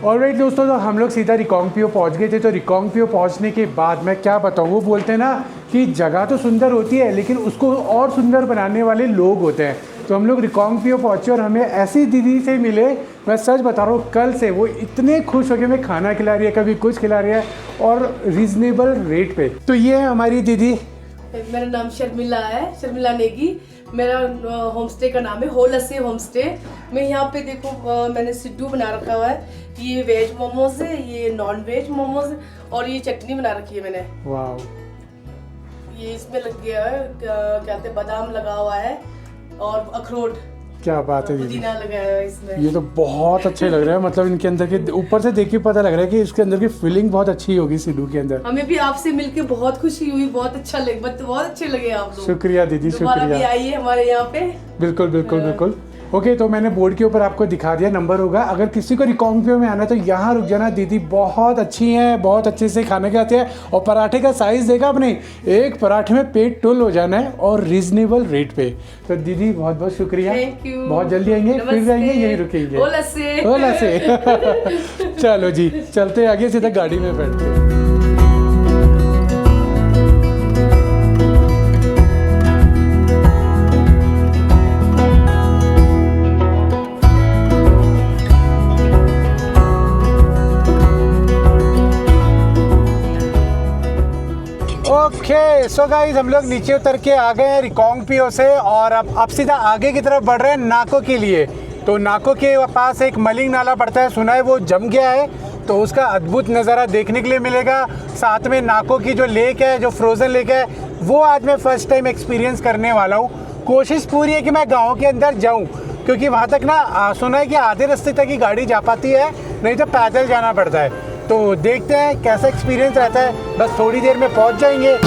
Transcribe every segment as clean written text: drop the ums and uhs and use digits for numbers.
Alright दोस्तों, तो हम लोग सीधा रिकांगपिओ पहुंच गए थे। तो रिकांगपिओ पहुंचने के बाद मैं क्या बताऊं, वो बोलते हैं ना कि जगह तो सुंदर होती है लेकिन उसको और सुंदर बनाने वाले लोग होते हैं। तो हम लोग रिकांगपिओ पहुंचे और हमें ऐसी दीदी से मिले, मैं सच बता रहा हूँ, कल से वो इतने खुश हो गए, हमें खाना खिला रही है, कभी कुछ खिला रही है और रीजनेबल रेट पे। तो ये है हमारी दीदी। मेरा नाम शर्मिला है, शर्मिला नेगी। मेरा होम स्टे का नाम है होलसे होम स्टे। मैं यहाँ पे देखो मैंने सिड्डू बना रखा हुआ है। ये वेज मोमोज है, ये नॉन वेज मोमोज और ये चटनी बना रखी है मैंने। वाह, ये इसमें लग गया है क्या कहते हैं, बादाम लगा हुआ है और अखरोट, क्या बात है दीदी, पुदीना लगाया है इसमें। ये तो बहुत अच्छे लग रहे हैं। मतलब इनके अंदर के ऊपर से देख के पता लग रहा है कि इसके अंदर की फीलिंग बहुत अच्छी होगी सिड्डू के अंदर। हमें भी आपसे मिलके बहुत खुशी हुई, बहुत अच्छा लगे, बहुत अच्छे लगे आप लोग। शुक्रिया दीदी, दोबारा भी शुक्रिया। आइए हमारे यहाँ पे। बिल्कुल बिल्कुल बिल्कुल। ओके, तो मैंने बोर्ड के ऊपर आपको दिखा दिया, नंबर होगा। अगर किसी को रिकांगपिओ में आना है तो यहाँ रुक जाना। दीदी बहुत अच्छी हैं, बहुत अच्छे से खाना खिलाते हैं और पराठे का साइज़ देखा आपने, एक पराठे में पेट टुल हो जाना है और रीजनेबल रेट पे। तो दीदी बहुत बहुत शुक्रिया, थैंक यू। बहुत जल्दी आएंगे, फिर जाएंगे, यहीं रुकेंगे। ओला से। ओला से। चलो जी, चलते आगे, सीधा गाड़ी में बैठते। ओके सो गाइस, हम लोग नीचे उतर के आ गए हैं रिकांगपिओ से और अब सीधा आगे की तरफ बढ़ रहे हैं नाको के लिए। तो नाको के पास एक मलिंग नाला पड़ता है, सुना है वो जम गया है, तो उसका अद्भुत नज़ारा देखने के लिए मिलेगा। साथ में नाको की जो लेक है, जो फ्रोज़न लेक है, वो आज मैं फर्स्ट टाइम एक्सपीरियंस करने वाला हूँ। कोशिश पूरी है कि मैं गाँव के अंदर जाऊँ, क्योंकि वहाँ तक ना सुना है कि आधे रास्ते तक ही गाड़ी जा पाती है, नहीं तो पैदल जाना पड़ता है। तो देखते हैं कैसा एक्सपीरियंस रहता है, बस थोड़ी देर में पहुंच जाएंगे।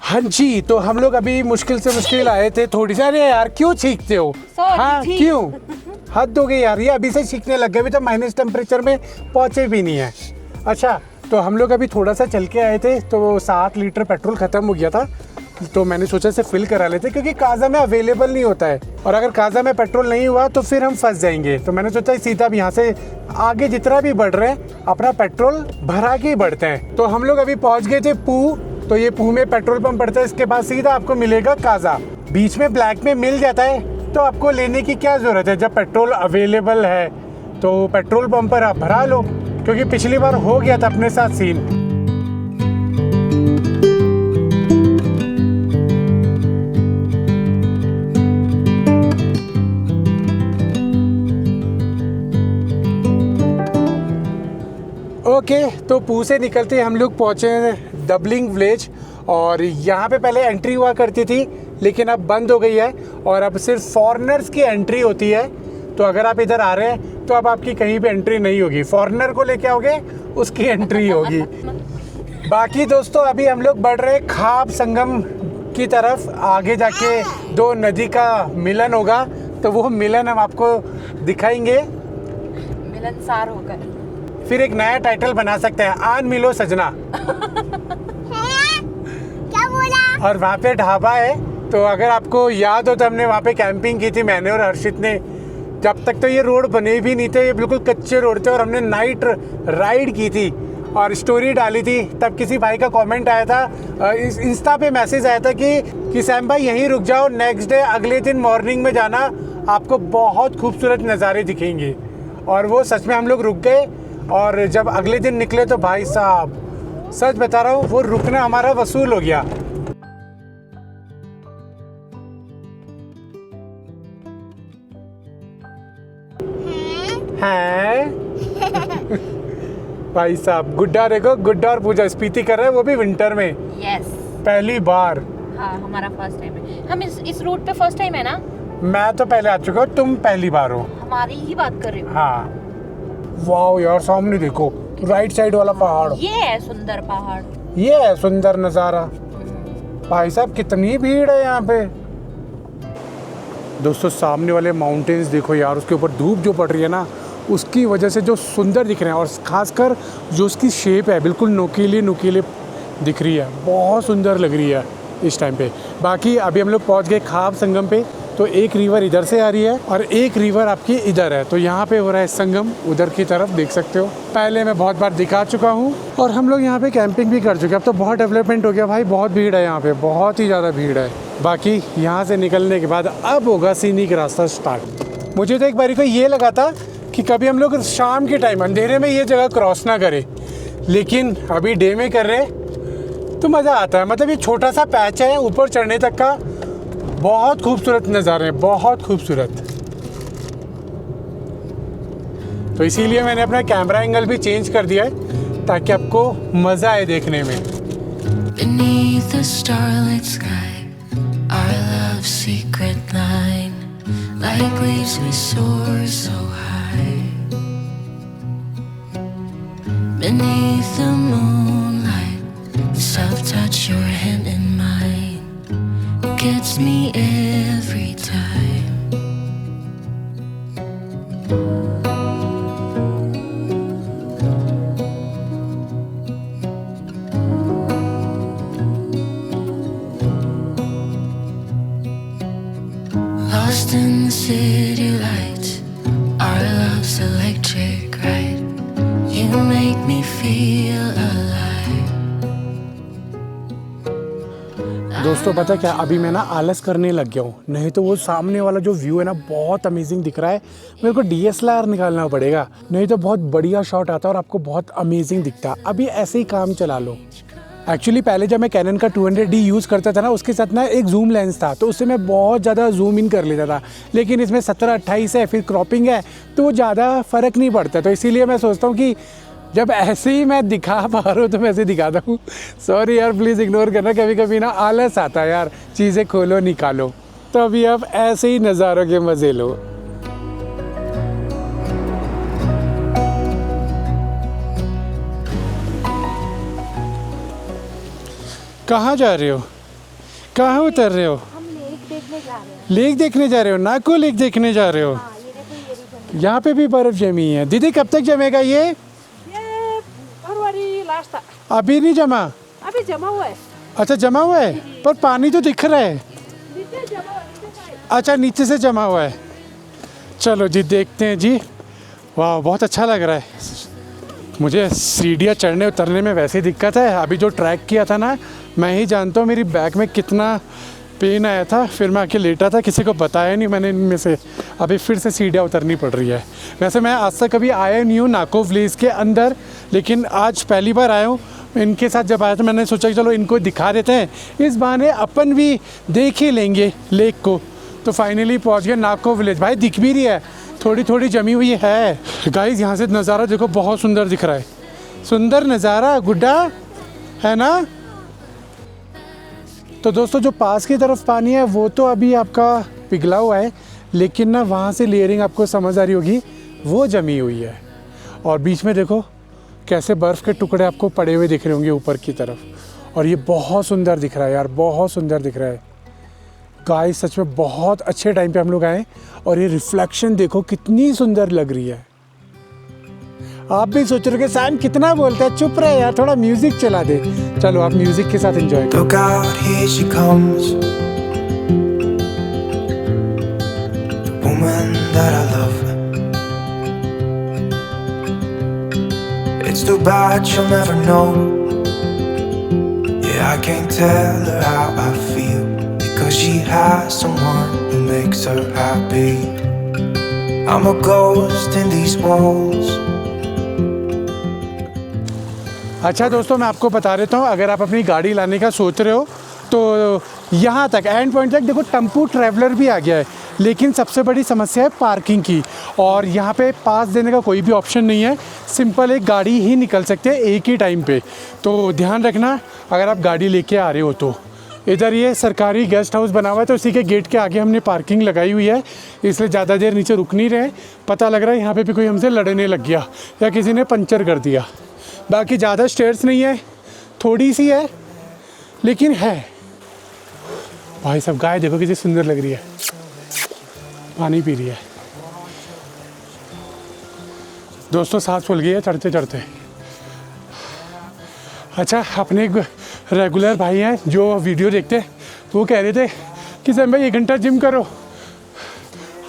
हाँ जी, तो हम लोग अभी मुश्किल से मुश्किल आए थे थोड़ी सी। अरे यार क्यों सीखते हो? हाँ क्यों, हद हो गई यार, ये अभी से सीखने लग गए, अभी तो माइनस टेम्परेचर में पहुंचे भी नहीं है। अच्छा, तो हम लोग अभी थोड़ा सा चल के आए थे, तो 7 लीटर पेट्रोल ख़त्म हो गया था, तो मैंने सोचा इसे फिल करा लेते, क्योंकि काजा में अवेलेबल नहीं होता है और अगर काजा में पेट्रोल नहीं हुआ तो फिर हम फंस जाएंगे। तो मैंने सोचा सीधा अब यहाँ से आगे जितना भी बढ़ रहे हैं अपना पेट्रोल भरा के ही बढ़ते हैं। तो हम लोग अभी पहुँच गए थे पू। तो ये पू में पेट्रोल पंप पड़ता है, इसके बाद सीधा आपको मिलेगा काजा। बीच में ब्लैक में मिल जाता है, तो आपको लेने की क्या ज़रूरत है, जब पेट्रोल अवेलेबल है तो पेट्रोल पंप पर आप भरा लो, क्योंकि पिछली बार हो गया था अपने साथ सीन। ओके, तो पू से निकलते हम लोग पहुँचे डबलिंग विलेज और यहाँ पे पहले एंट्री हुआ करती थी, लेकिन अब बंद हो गई है और अब सिर्फ फॉरेनर्स की एंट्री होती है। तो अगर आप इधर आ रहे हैं तो अब आपकी कहीं पे एंट्री नहीं होगी, फॉरेनर को लेके आओगे उसकी एंट्री होगी। बाकी दोस्तों, अभी हम लोग बढ़ रहे खाब संगम की तरफ। आगे जाके 2 नदी का मिलन होगा, तो वो मिलन हम आपको दिखाएंगे मिलनसार होकर। फिर एक नया टाइटल बना सकते हैं, आन मिलो सजना। क्या बोला? और वहाँ पे ढाबा है, तो अगर आपको याद हो तो हमने वहाँ पे कैंपिंग की थी, मैंने और हर्षित ने। जब तक तो ये रोड बने भी नहीं थे, ये बिल्कुल कच्चे रोड थे और हमने नाइट राइड की थी और स्टोरी डाली थी। तब किसी भाई का कमेंट आया था, इंस्टा पे मैसेज आया था कि सैम भाई यहीं रुक जाओ, नेक्स्ट डे अगले दिन मॉर्निंग में जाना, आपको बहुत खूबसूरत नज़ारे दिखेंगे। और वो सच में हम लोग रुक गए और जब अगले दिन निकले तो भाई साहब सच बता रहा हूँ, वो रुकना हमारा वसूल हो गया। हैं भाई साहब, गुड्डा देखो, गुड्डा और पूजा स्पीति कर रहे हैं, वो भी विंटर में। यस, पहली बार। हाँ हमारा फर्स्ट टाइम है, हम इस रूट पे फर्स्ट टाइम है ना। मैं तो पहले आ चुका हूँ, तुम पहली बार हो। हमारी ही बात कर रहे हो। हाँ, वाह यार, सामने देखो राइट साइड वाला पहाड़, ये है सुंदर पहाड़, ये है सुंदर नज़ारा। भाई साहब कितनी भीड़ है यहाँ पे। दोस्तों सामने वाले माउंटेन्स देखो यार, उसके ऊपर धूप जो पड़ रही है ना, उसकी वजह से जो सुंदर दिख रहे हैं और खासकर जो उसकी शेप है, बिल्कुल नुकीले नुकीले दिख रही है, बहुत सुंदर लग रही है इस टाइम पे। बाकी अभी हम लोग पहुंच गए खाब संगम पे, तो एक रिवर इधर से आ रही है और एक रिवर आपकी इधर है, तो यहाँ पे हो रहा है संगम, उधर की तरफ देख सकते हो। पहले मैं बहुत बार दिखा चुका हूँ और हम लोग यहाँ पे कैंपिंग भी कर चुके हैं। अब तो बहुत डेवलपमेंट हो गया भाई, बहुत भीड़ है यहाँ पे, बहुत ही ज़्यादा भीड़ है। बाकी यहाँ से निकलने के बाद अब होगा सीनिक रास्ता स्टार्ट। मुझे तो एक बारी को ये लगा था कि कभी हम लोग शाम के टाइम अंधेरे में ये जगह क्रॉस ना करें, लेकिन अभी डे में कर रहे तो मज़ा आता है। मतलब ये छोटा सा पैच है ऊपर चढ़ने तक का, बहुत खूबसूरत नज़ारे हैं, बहुत खूबसूरत। तो इसीलिए मैंने अपना कैमरा एंगल भी चेंज कर दिया है ताकि आपको मज़ा आए देखने में। Beneath the starlit sky, our love's secret line, like leaves we soar so high. Beneath the moonlight, soft touch your hand in mine, gets me every time. Lost in the city lights, our love's electric ride. You make me feel alive. दोस्तों पता क्या, अभी मैं ना आलस करने लग गया हूँ, नहीं तो वो सामने वाला जो व्यू है ना बहुत अमेजिंग दिख रहा है। मेरे को DSLR निकालना पड़ेगा, नहीं तो बहुत बढ़िया शॉट आता है और आपको बहुत अमेजिंग दिखता है। अभी ऐसे ही काम चला लो। एक्चुअली पहले जब मैं कैनन का 200D यूज़ करता था ना, उसके साथ ना एक जूम लेंस था, तो उससे मैं बहुत ज़्यादा जूम इन कर लेता था। लेकिन इसमें 17-28 है, फिर क्रॉपिंग है, तो वो ज़्यादा फ़र्क नहीं पड़ता। तो इसीलिए मैं सोचता हूँ कि जब ऐसे ही मैं दिखा पा रहा हूँ तो मैं ऐसे दिखाता हूँ। सॉरी यार, प्लीज़ इग्नोर करना, कभी कभी ना आलस आता है यार, चीज़ें खोलो निकालो। तो अभी आप ऐसे ही नज़ारों के मज़े लो। कहाँ जा रहे हो, कहाँ उतर रहे हो? हम लेक देखने जा रहे हैं। लेक देखने जा रहे हो? नाको लेक देखने जा रहे हो? हाँ, ये देखो ये रिवर। यहाँ पे भी बर्फ जमी है। दीदी कब तक जमेगा ये? फरवरी लास्ट था, अभी नहीं जमा? अभी जमा हुआ है। अच्छा जमा हुआ है, पर पानी तो दिख रहा है। नीचे जमा हुआ है, नीचे का है। अच्छा नीचे से जमा हुआ है। चलो जी देखते हैं जी। वाह बहुत अच्छा लग रहा है। मुझे सीढ़ियाँ चढ़ने उतरने में वैसे ही दिक्कत है। अभी जो ट्रैक किया था ना, मैं ही जानता हूँ मेरी बैक में कितना पेन आया था। फिर मैं आके लेटा था, किसी को बताया नहीं मैंने इनमें से। अभी फिर से सीढ़ियाँ उतरनी पड़ रही है। वैसे मैं आज तक कभी आया नहीं हूँ नाको विलेज के अंदर, लेकिन आज पहली बार आया हूँ। इनके साथ जब आया था मैंने सोचा कि चलो इनको दिखा देते हैं, इस बहाने अपन भी देख ही लेंगे लेक को। तो फाइनली पहुँच गए नाको विलेज। भाई दिख भी रही है, थोड़ी थोड़ी जमी हुई है। गाइस यहाँ से नज़ारा देखो, बहुत सुंदर दिख रहा है। सुंदर नज़ारा गुड्डा है ना। तो दोस्तों जो पास की तरफ पानी है वो तो अभी आपका पिघला हुआ है, लेकिन ना वहाँ से लेयरिंग आपको समझ आ रही होगी, वो जमी हुई है। और बीच में देखो कैसे बर्फ़ के टुकड़े आपको पड़े हुए दिख रहे होंगे ऊपर की तरफ। और ये बहुत सुंदर दिख रहा है यार, बहुत सुंदर दिख रहा है गाइस। सच में बहुत अच्छे टाइम पे हम लोग आए। और ये रिफ्लेक्शन देखो कितनी सुंदर लग रही है। आप भी सोच रहे हो कि सैम कितना बोलता है, चुप रहे यार, थोड़ा म्यूजिक चला दे। चलो आप म्यूजिक के साथ एंजॉय करो। Look out, here she comes, the woman that I love. It's too bad she'll never know. Yeah, I can't tell her how I feel, because she has someone who makes her happy. I'm a ghost in these walls. अच्छा दोस्तों मैं आपको बता देता हूँ, अगर आप अपनी गाड़ी लाने का सोच रहे हो तो यहाँ तक एंड पॉइंट तक देखो टेम्पो ट्रैवलर भी आ गया है, लेकिन सबसे बड़ी समस्या है पार्किंग की। और यहाँ पे पास देने का कोई भी ऑप्शन नहीं है, सिंपल एक गाड़ी ही निकल सकते हैं एक ही टाइम पे। तो ध्यान रखना अगर आप गाड़ी लेके आ रहे हो तो। इधर ये सरकारी गेस्ट हाउस बना हुआ है, तो उसी के गेट के आगे हमने पार्किंग लगाई हुई है, इसलिए ज़्यादा देर नीचे रुक नहीं रहे। पता लग रहा है यहाँ पे भी कोई हमसे लड़ने लग गया या किसी ने पंचर कर दिया। बाकी ज़्यादा स्टेयर्स नहीं है, थोड़ी सी है लेकिन है। भाई सब गाय देखो कितनी सुंदर लग रही है, पानी पी रही है। दोस्तों सांस फूल गई है चढ़ते चढ़ते। अच्छा अपने रेगुलर भाई हैं जो वीडियो देखते हैं, वो कह रहे थे कि सर भाई 1 घंटा जिम करो।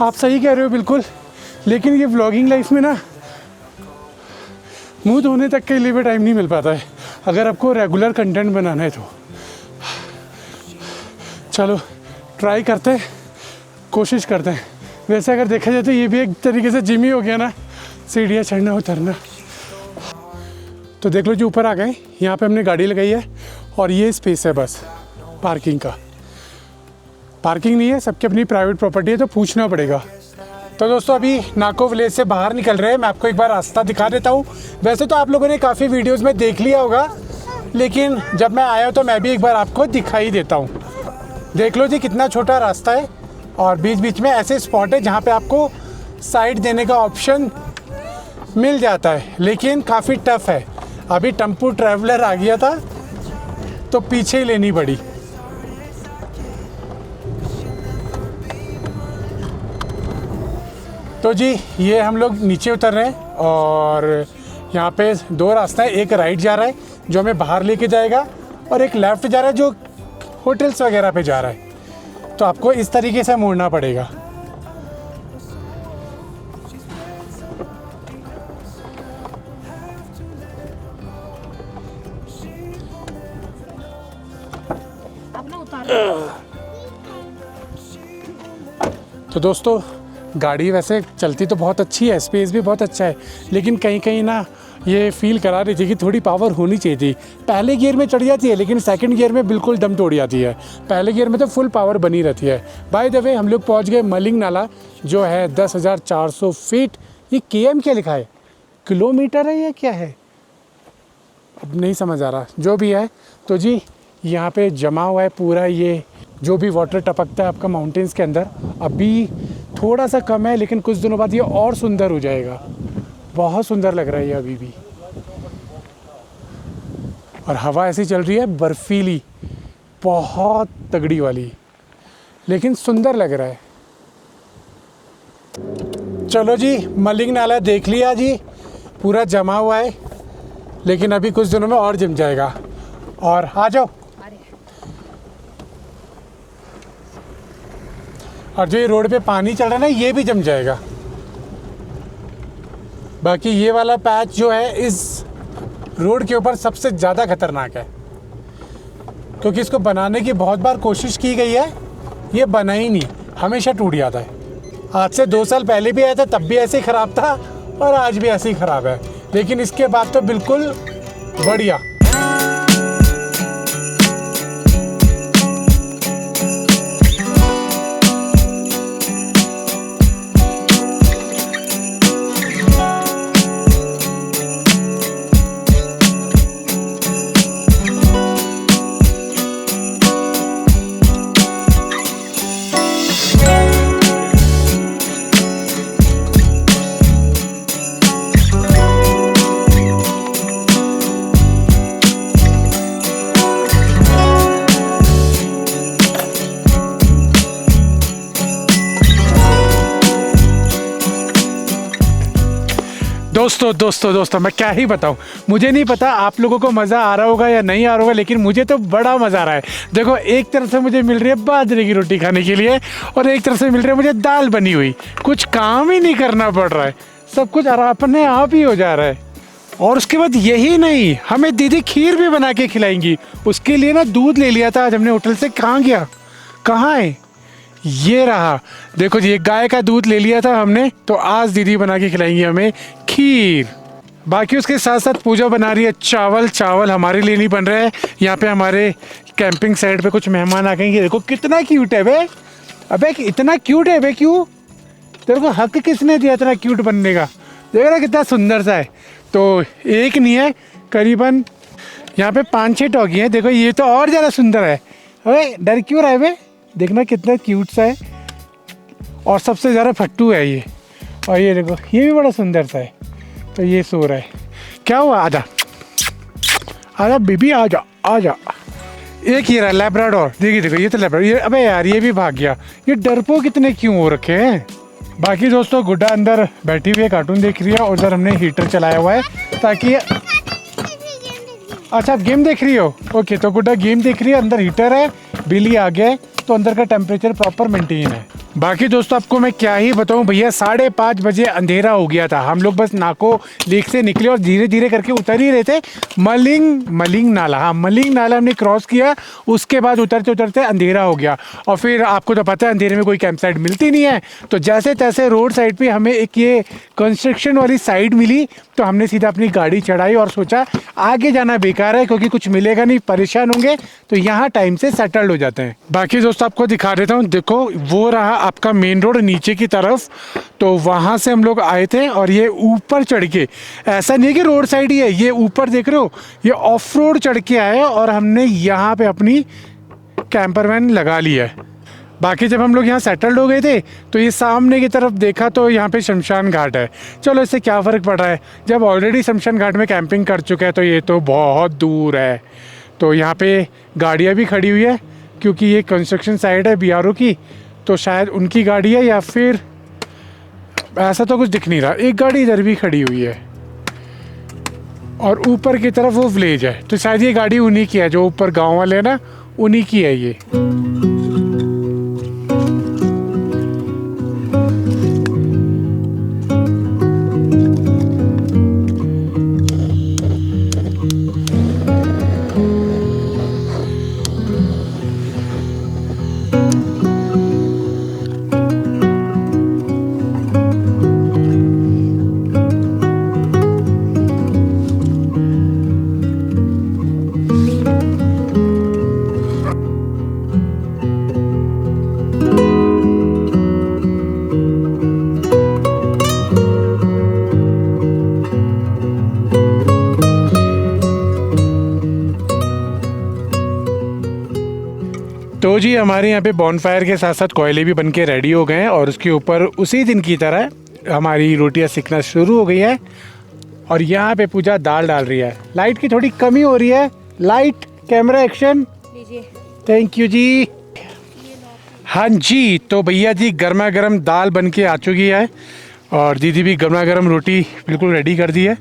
आप सही कह रहे हो बिल्कुल, लेकिन ये व्लॉगिंग लाइफ में ना मुंह धोने तक के लिए भी टाइम नहीं मिल पाता है अगर आपको रेगुलर कंटेंट बनाना है तो। चलो ट्राई करते हैं, कोशिश करते हैं। वैसे अगर देखा जाए तो ये भी एक तरीके से जिम ही हो गया ना, सीढ़ियाँ चढ़ना उतरना। तो देख लो जी ऊपर आ गए, यहाँ पे हमने गाड़ी लगाई है और ये स्पेस है बस पार्किंग का। पार्किंग नहीं है, सबकी अपनी प्राइवेट प्रॉपर्टी है, तो पूछना पड़ेगा। तो दोस्तों अभी नाको विलेज से बाहर निकल रहे हैं। मैं आपको एक बार रास्ता दिखा देता हूँ। वैसे तो आप लोगों ने काफ़ी वीडियोस में देख लिया होगा, लेकिन जब मैं आया तो मैं भी एक बार आपको दिखाई देता हूँ। देख लो जी कितना छोटा रास्ता है और बीच बीच में ऐसे स्पॉट है जहाँ पे आपको साइड देने का ऑप्शन मिल जाता है, लेकिन काफ़ी टफ है। अभी टेम्पो ट्रैवलर आ गया था तो पीछे ही लेनी पड़ी। तो जी ये हम लोग नीचे उतर रहे हैं और यहाँ पे 2 रास्ते हैं। एक राइट जा रहा है जो हमें बाहर लेके जाएगा और एक लेफ़्ट जा रहा है जो होटल्स वगैरह पे जा रहा है। तो आपको इस तरीके से मुड़ना पड़ेगा। तो दोस्तों गाड़ी वैसे चलती तो बहुत अच्छी है, स्पेस भी बहुत अच्छा है, लेकिन कहीं कहीं ना ये फील करा रही थी कि थोड़ी पावर होनी चाहिए थी। पहले गियर में चढ़ जाती है लेकिन सेकंड गियर में बिल्कुल दम तोड़ जाती है। पहले गियर में तो फुल पावर बनी रहती है। बाय द वे हम लोग पहुंच गए मलिंग नाला जो है 10,400 फीट। ये KM क्या लिखा है, किलोमीटर है या क्या है, अब नहीं समझ आ रहा, जो भी है। तो जी यहाँ पे जमा हुआ है पूरा ये जो भी वाटर टपकता है आपका माउंटेन्स के अंदर। अभी थोड़ा सा कम है लेकिन कुछ दिनों बाद ये और सुंदर हो जाएगा। बहुत सुंदर लग रहा है ये अभी भी। और हवा ऐसी चल रही है बर्फीली, बहुत तगड़ी वाली, लेकिन सुंदर लग रहा है। चलो जी मलिंग नाला देख लिया जी, पूरा जमा हुआ है, लेकिन अभी कुछ दिनों में और जम जाएगा। और आ जाओ। और जो ये रोड पे पानी चल रहा है ना ये भी जम जाएगा। बाकी ये वाला पैच जो है इस रोड के ऊपर सबसे ज़्यादा खतरनाक है, क्योंकि इसको बनाने की बहुत बार कोशिश की गई है, ये बना ही नहीं, हमेशा टूट जाता है। आज से 2 साल पहले भी आया था, तब भी ऐसे ही ख़राब था और आज भी ऐसे ही ख़राब है, लेकिन इसके बाद तो बिल्कुल बढ़िया। दोस्तों मैं क्या ही बताऊं, मुझे नहीं पता आप लोगों को मज़ा आ रहा होगा या नहीं आ रहा होगा, लेकिन मुझे तो बड़ा मज़ा आ रहा है। देखो एक तरफ से मुझे मिल रही है बाजरे की रोटी खाने के लिए और एक तरफ से मिल रही है मुझे दाल बनी हुई। कुछ काम ही नहीं करना पड़ रहा है, सब कुछ अपने आप ही हो जा रहा है। और उसके बाद यही नहीं, हमें दीदी खीर भी बना के खिलाएंगी। उसके लिए ना दूध ले लिया था आज हमने होटल से। कहाँ गया, कहाँ है, ये रहा। देखो जी, एक गाय का दूध ले लिया था हमने, तो आज दीदी बना के खिलाएंगी हमें खीर। बाकी उसके साथ साथ पूजा बना रही है चावल हमारे लिए नहीं बन रहा है। यहाँ पे हमारे कैंपिंग साइड पे कुछ मेहमान आ गए। देखो कितना क्यूट है बे, अबे इतना क्यूट है बे, क्यों, तेरे को हक किसने दिया इतना क्यूट बनने का। देख रहा कितना सुंदर सा है। तो एक नहीं है, करीबन यहाँ पे 5-6 डॉगी हैं। देखो ये तो और ज़्यादा सुंदर है। अबे डर क्यों रहा है बे, देखना कितना क्यूट सा है। और सबसे ज़्यादा फट्टू है ये। और ये देखो ये भी बड़ा सुंदर सा है। तो ये सो रहा है। क्या हुआ, आजा आजा बेबी, आजा आजा। एक ये रहा लैब्राडोर, देखिए देखो ये तो लैब्राडोर। ये अबे यार ये भी भाग गया। ये डरपोक कितने क्यों हो रखे हैं। बाकी दोस्तों गुड्डा अंदर बैठी हुई है, कार्टून देख रही है। और उधर हमने हीटर चलाया हुआ है ताकि अच्छा आप गेम देख रही हो? ओके, तो गुड्डा गेम देख रही है, अंदर हीटर है, बिजली आ गया है, तो अंदर का टेम्परेचर प्रॉपर मेंटेन है। बाकी दोस्तों आपको मैं क्या ही बताऊं भैया, 5:30 बजे अंधेरा हो गया था। हम लोग बस नाको लेक से निकले और धीरे धीरे करके उतर ही रहे थे मलिंग नाला। हाँ, मलिंग नाला हमने क्रॉस किया, उसके बाद उतरते उतरते अंधेरा हो गया। और फिर आपको तो पता है अंधेरे में कोई कैंप साइट मिलती नहीं है, तो जैसे तैसे रोड साइड पे हमें एक ये कंस्ट्रक्शन वाली साइड मिली, तो हमने सीधा अपनी गाड़ी चढ़ाई और सोचा आगे जाना बेकार है क्योंकि कुछ मिलेगा नहीं, परेशान होंगे, तो यहाँ टाइम से सेटल्ड हो जाते हैं। बाकी दोस्तों आपको दिखा देता हूँ, देखो वो रहा आपका मेन रोड नीचे की तरफ, तो वहाँ से हम लोग आए थे और ये ऊपर चढ़ के, ऐसा नहीं है कि रोड साइड ही है, ये ऊपर देख रहे हो, ये ऑफ रोड चढ़ के आए और हमने यहाँ पे अपनी कैंपर वैन लगा ली है। बाकी जब हम लोग यहाँ सेटल्ड हो गए थे तो ये सामने की तरफ देखा तो यहाँ पे शमशान घाट है। चलो इससे क्या फ़र्क पड़ रहा है, जब ऑलरेडी शमशान घाट में कैंपिंग कर चुका है तो ये तो बहुत दूर है। तो यहाँ पे गाड़ियाँ भी खड़ी हुई है क्योंकि ये कंस्ट्रक्शन साइट है BRO की, तो शायद उनकी गाड़ी है या फिर ऐसा तो कुछ दिख नहीं रहा। एक गाड़ी इधर भी खड़ी हुई है और ऊपर की तरफ वो विलेज है, तो शायद ये गाड़ी उन्हीं की है, जो ऊपर गाँव वाले हैं ना, उन्हीं की है ये। तो जी हमारे यहाँ पे बॉनफायर के साथ साथ कोयले भी बन के रेडी हो गए हैं और उसके ऊपर उसी दिन की तरह हमारी रोटियाँ सिकना शुरू हो गई है। और यहाँ पे पूजा दाल डाल रही है। लाइट की थोड़ी कमी हो रही है, light camera action, thank you जी। हाँ जी, तो भैया जी गर्मा गर्म दाल बन के आ चुकी है और दीदी भी गर्मा गर्म रोटी बिल्कुल रेडी कर दी है।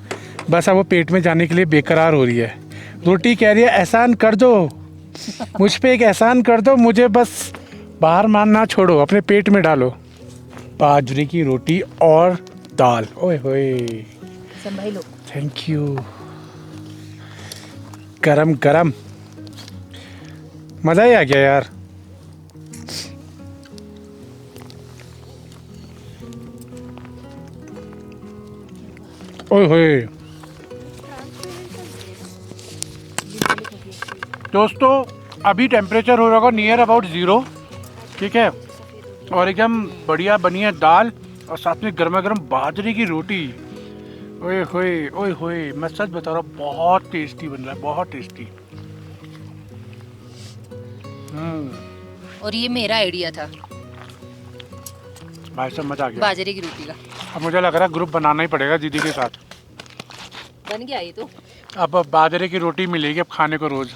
बस अब वो पेट में जाने के लिए बेकरार हो रही है। रोटी कह रही है एहसान कर दो, मुझ पे एक एहसान कर दो, मुझे बस बाहर मारना छोड़ो, अपने पेट में डालो। बाजरे की रोटी और दाल, ओए होए, संभालो। Thank you. गरम गरम, मज़ा ही आ गया यार। ओए होए दोस्तों, अभी टेम्परेचर हो रहा होगा नियर अबाउट 0, ठीक है, और एकदम बढ़िया बनी है दाल और साथ में गर्मा गर्म बाजरे की रोटी। ओए होए, मैं सच बता रहा हूँ, बहुत टेस्टी बन रहा है, बहुत टेस्टी। और ये मेरा आइडिया था भाई साहब, मजा आ गया बाजरे की रोटी का। अब मुझे लग रहा है ग्रुप बनाना ही पड़ेगा दीदी के साथ। बन गया ये तो। अब बाजरे की रोटी मिलेगी अब खाने को रोज।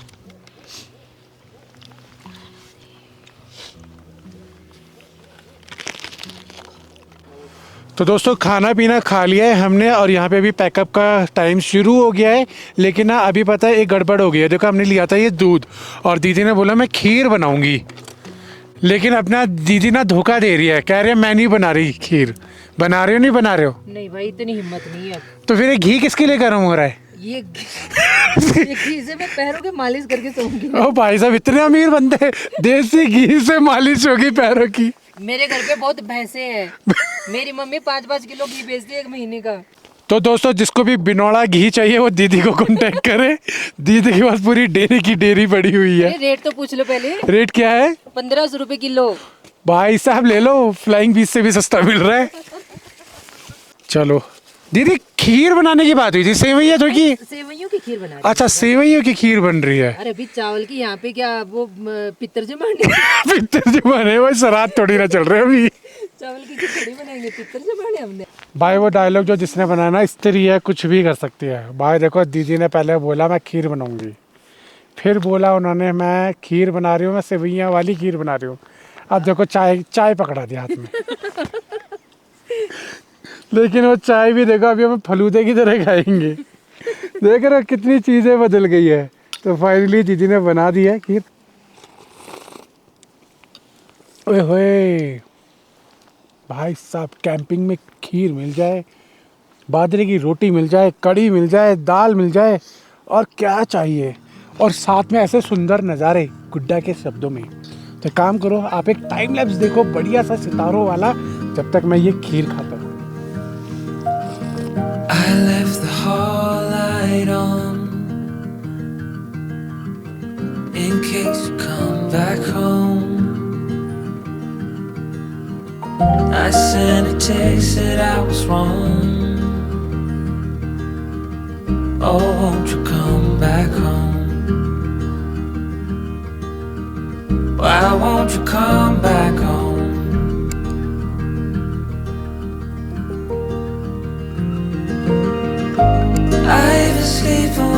तो दोस्तों खाना पीना खा लिया है हमने और यहाँ पे अभी पैकअप का टाइम शुरू हो गया है। लेकिन ना अभी पता है एक गड़बड़ हो गई है। देखो हमने लिया था ये दूध और दीदी ने बोला मैं खीर बनाऊंगी, लेकिन अपना दीदी ना धोखा दे रही है, कह रही है मैं नहीं बना रही खीर। बना रहे हो नहीं बना रहे हो? नहीं भाई, इतनी हिम्मत नहीं है। तो फिर ये घी किसके लिए गर्म हो रहा है? ये घी से मैं पैरों की मालिश करके सोऊंगी। ओ भाई साहब, इतने अमीर बंदे, देसी घी से मालिश होगी पैरों की। मेरे घर पे बहुत भैंसे हैं। मेरी मम्मी 5-5 किलो घी बेचती है 1 महीने का। तो दोस्तों जिसको भी बिनौला घी चाहिए वो दीदी को कांटेक्ट करे। दीदी के पास पूरी डेयरी की डेयरी पड़ी हुई है। रेट तो पूछ लो पहले। रेट क्या है? 1500 रुपए किलो। भाई साहब ले लो, फ्लाइंग फिश से भी सस्ता मिल रहा है। चलो दीदी, खीर बनाने की बात हुई थी, सेवइयां तो की? सेवइयों की खीर बना रही। अच्छा, सेवइयों की खीर बन रही है। अरे अभी चावल की यहाँ पे क्या वो पितर जमाने पितर जमाने, वो श्राद्ध थोड़ी ना चल रहे अभी। चावल की खीर थोड़ी बनाएंगे, पितर जमाने हमने। भाई वो डायलॉग जो जिसने बनाया ना, स्त्री है कुछ भी कर सकती है। भाई देखो दीदी ने पहले बोला मैं खीर बनाऊंगी, फिर बोला उन्होंने मैं खीर बना रही हूँ, मैं सेवइयाँ वाली खीर बना रही हूँ। अब देखो चाय पकड़ा दिया हाथ में। लेकिन वो चाय भी देखो अभी हम फलूदे की तरह खाएंगे। देख रहे हो कितनी चीजें बदल गई है। तो फाइनली दीदी ने बना दी है खीर। ओए होए भाई साहब, कैंपिंग में खीर मिल जाए, बाजरे की रोटी मिल जाए, कड़ी मिल जाए, दाल मिल जाए, और क्या चाहिए। और साथ में ऐसे सुंदर नज़ारे गुड्डा के शब्दों में। तो काम करो, आप एक टाइम लैप्स देखो बढ़िया सा सितारों वाला, जब तक मैं ये खीर खाता हूँ। I left the hall light on in case you come back home. I sent a text that I was wrong. Oh, won't you come back home? Why won't you come back home? I've been sleeping